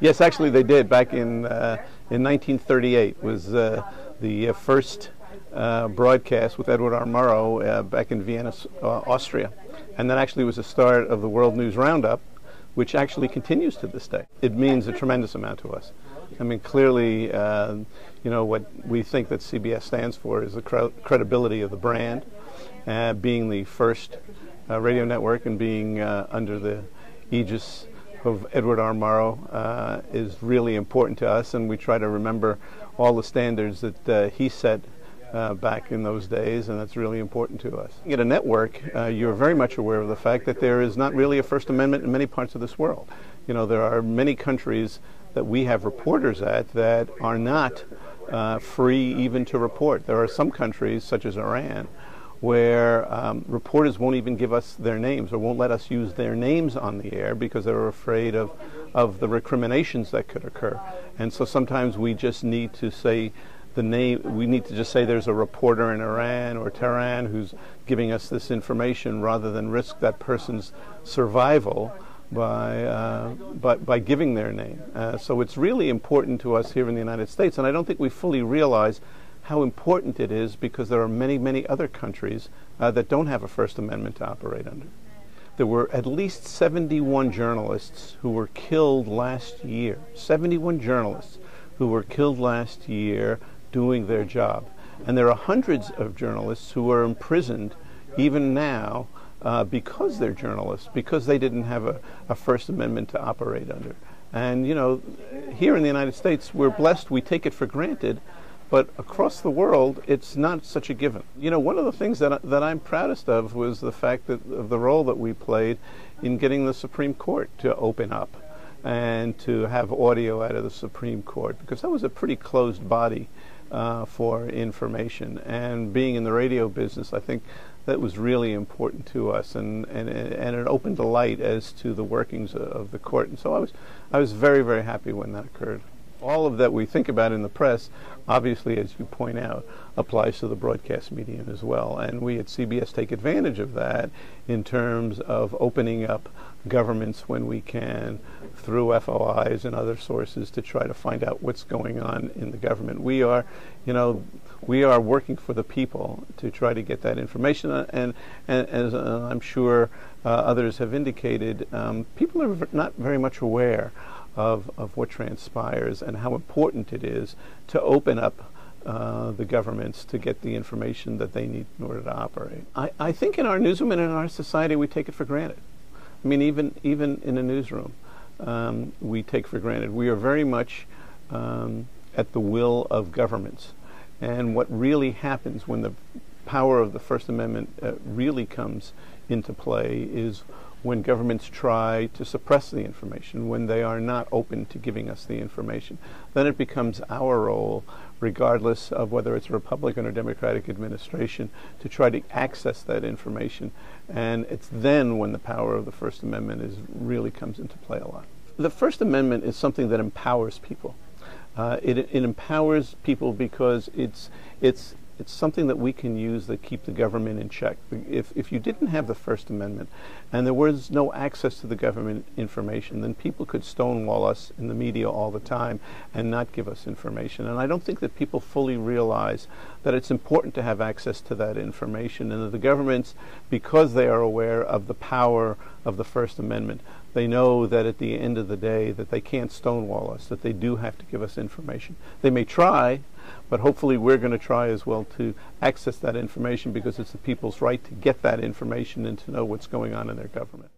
Yes, actually they did. Back in 1938 was the first broadcast with Edward R. Murrow back in Vienna, Austria. And that actually was the start of the World News Roundup, which actually continues to this day. It means a tremendous amount to us. I mean, clearly, what we think that CBS stands for is the credibility of the brand, being the first radio network and being under the aegis of Edward R. Murrow is really important to us, and we try to remember all the standards that he set back in those days, and that's really important to us. At a network, you're very much aware of the fact that there is not really a First Amendment in many parts of this world. You know, there are many countries that we have reporters at that are not free even to report. There are some countries, such as Iran, where reporters won't even give us their names or won't let us use their names on the air because they're afraid of the recriminations that could occur. And so sometimes we just need to say the name, we need to just say there's a reporter in Iran or Tehran who's giving us this information rather than risk that person's survival by giving their name. So it's really important to us here in the United States, and I don't think we fully realize how important it is because there are many, many other countries that don't have a First Amendment to operate under. There were at least 71 journalists who were killed last year. 71 journalists who were killed last year doing their job. And there are hundreds of journalists who are imprisoned even now because they're journalists, because they didn't have a First Amendment to operate under. And, you know, here in the United States, we're blessed, we take it for granted, but across the world, it's not such a given. You know, one of the things that I'm proudest of was the fact that of the role that we played in getting the Supreme Court to open up and to have audio out of the Supreme Court, because that was a pretty closed body for information. And being in the radio business, I think that was really important to us, and it opened the light as to the workings of the court. And so I was very, very happy when that occurred. All of that we think about in the press, obviously, as you point out, applies to the broadcast medium as well. And we at CBS take advantage of that in terms of opening up governments when we can through FOIs and other sources to try to find out what's going on in the government. We are working for the people to try to get that information. And as I'm sure others have indicated, people are not very much aware of what transpires and how important it is to open up the governments to get the information that they need in order to operate. I think in our newsroom and in our society we take it for granted. I mean, even in a newsroom, we take for granted. We are very much at the will of governments. And what really happens when the power of the First Amendment really comes into play is when governments try to suppress the information, when they are not open to giving us the information. Then it becomes our role, regardless of whether it's a Republican or Democratic administration, to try to access that information. And it's then when the power of the First Amendment really comes into play a lot. The First Amendment is something that empowers people. It empowers people because it's something that we can use that keep the government in check. If you didn't have the First Amendment and there was no access to the government information, then people could stonewall us in the media all the time and not give us information. And I don't think that people fully realize that it's important to have access to that information, and that the governments, because they are aware of the power of the First Amendment, they know that at the end of the day that they can't stonewall us, that they do have to give us information. They may try, but hopefully we're going to try as well to access that information because it's the people's right to get that information and to know what's going on in their government.